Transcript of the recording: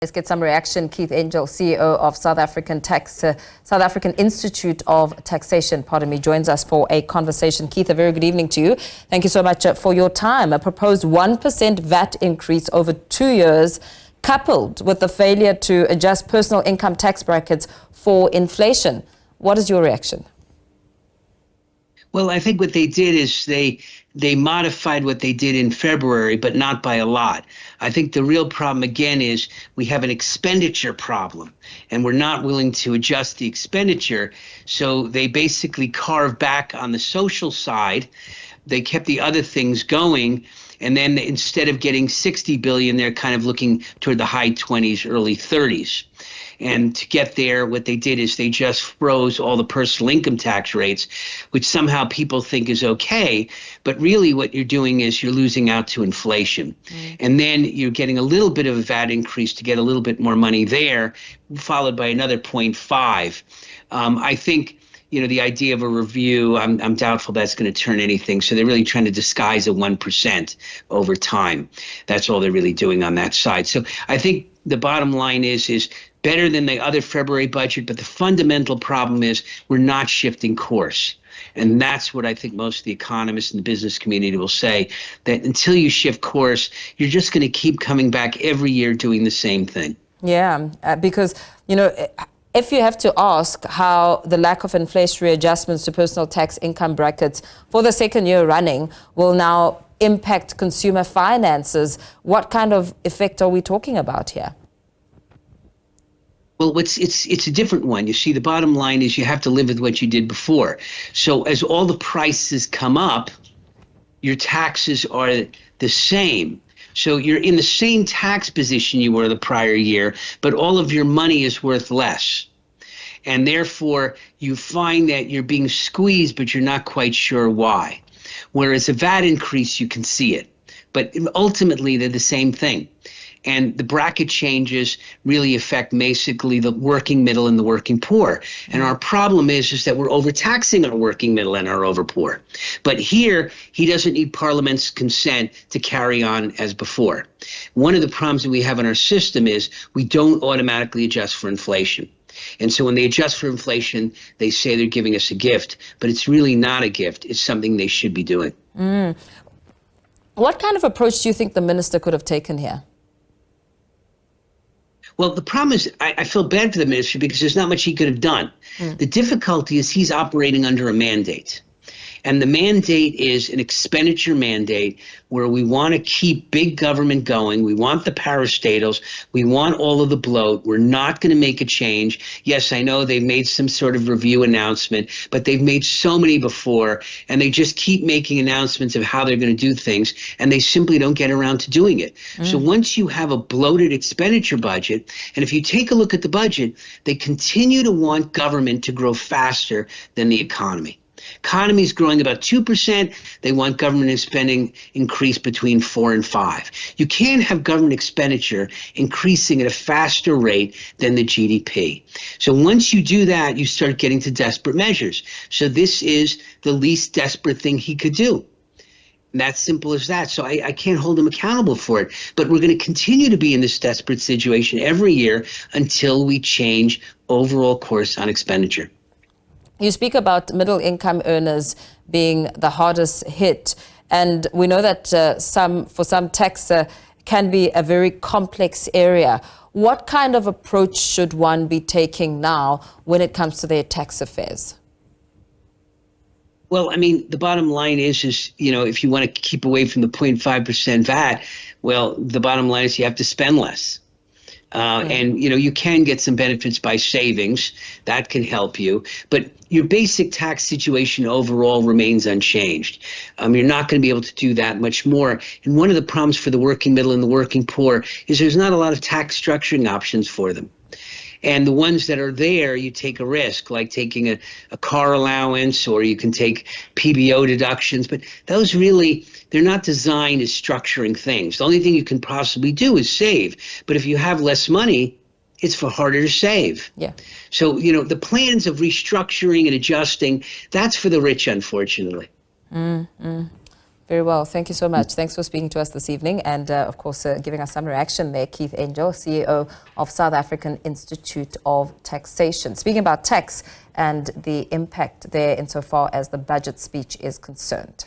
Let's get some reaction. Keith Engel, CEO of South African Institute of Taxation, joins us for a conversation. Keith, a very good evening to you. Thank you so much for your time. A proposed 1% VAT increase over 2 years, coupled with the failure to adjust personal income tax brackets for inflation. What is your reaction? Well, I think what they did is they modified what they did in February, but not by a lot. I think the real problem, again, is we have an expenditure problem, and we're not willing to adjust the expenditure. So they basically carved back on the social side. They kept the other things going. And then instead of getting 60 billion, they're kind of looking toward the high 20s, early 30s. And to get there, what they did is they just froze all the personal income tax rates, which somehow people think is okay. But really what you're doing is you're losing out to inflation. And then you're getting a little bit of a VAT increase to get a little bit more money there, followed by another 0.5. I think, the idea of a review, I'm doubtful that's going to turn anything. So they're really trying to disguise a 1% over time. That's all they're really doing on that side. So I think the bottom line is better than the other February budget, but the fundamental problem is we're not shifting course. And that's what I think most of the economists and the business community will say, that until you shift course, you're just going to keep coming back every year doing the same thing. Yeah, because, if you have to ask how the lack of inflationary adjustments to personal tax income brackets for the second year running will now impact consumer finances, what kind of effect are we talking about here? Well, it's a different one. You see, the bottom line is you have to live with what you did before. So as all the prices come up, your taxes are the same. So you're in the same tax position you were the prior year, but all of your money is worth less. And therefore, you find that you're being squeezed, but you're not quite sure why. Whereas a VAT increase, you can see it. But ultimately, they're the same thing. And the bracket changes really affect basically the working middle and the working poor. And our problem is that we're overtaxing our working middle and our over poor. But here, he doesn't need Parliament's consent to carry on as before. One of the problems that we have in our system is we don't automatically adjust for inflation. And so when they adjust for inflation, they say they're giving us a gift. But it's really not a gift. It's something they should be doing. What kind of approach do you think the minister could have taken here? Well, the problem is I feel bad for the minister because there's not much he could have done. The difficulty is he's operating under a mandate. And the mandate is an expenditure mandate where we want to keep big government going. We want the parastatals. We want all of the bloat. We're not going to make a change. Yes, I know they've made some sort of review announcement, but they've made so many before, and they just keep making announcements of how they're going to do things, and they simply don't get around to doing it. So once you have a bloated expenditure budget, and if you take a look at the budget, they continue to want government to grow faster than the economy. Economy is growing about 2%. They want government spending increase between 4 and 5. You can't have government expenditure increasing at a faster rate than the GDP. So once you do that, you start getting to desperate measures. So this is the least desperate thing he could do. That's simple as that. So I can't hold him accountable for it. But we're going to continue to be in this desperate situation every year until we change overall course on expenditure. You speak about middle income earners being the hardest hit, and we know that for some tax can be a very complex area. What kind of approach should one be taking now when it comes to their tax affairs? Well, I mean, the bottom line is, if you want to keep away from the 0.5% VAT, well, the bottom line is you have to spend less. And, you can get some benefits by savings. That can help you. But your basic tax situation overall remains unchanged. You're not going to be able to do that much more. And one of the problems for the working middle and the working poor is there's not a lot of tax structuring options for them. And the ones that are there, you take a risk, like taking a car allowance, or you can take PBO deductions. But those really, they're not designed as structuring things. The only thing you can possibly do is save. But if you have less money, it's harder to save. Yeah. So, the plans of restructuring and adjusting, that's for the rich, unfortunately. Very well. Thank you so much. Thanks for speaking to us this evening and, of course, giving us some reaction there. Keith Engel, CEO of South African Institute of Taxation. Speaking about tax and the impact there insofar as the budget speech is concerned.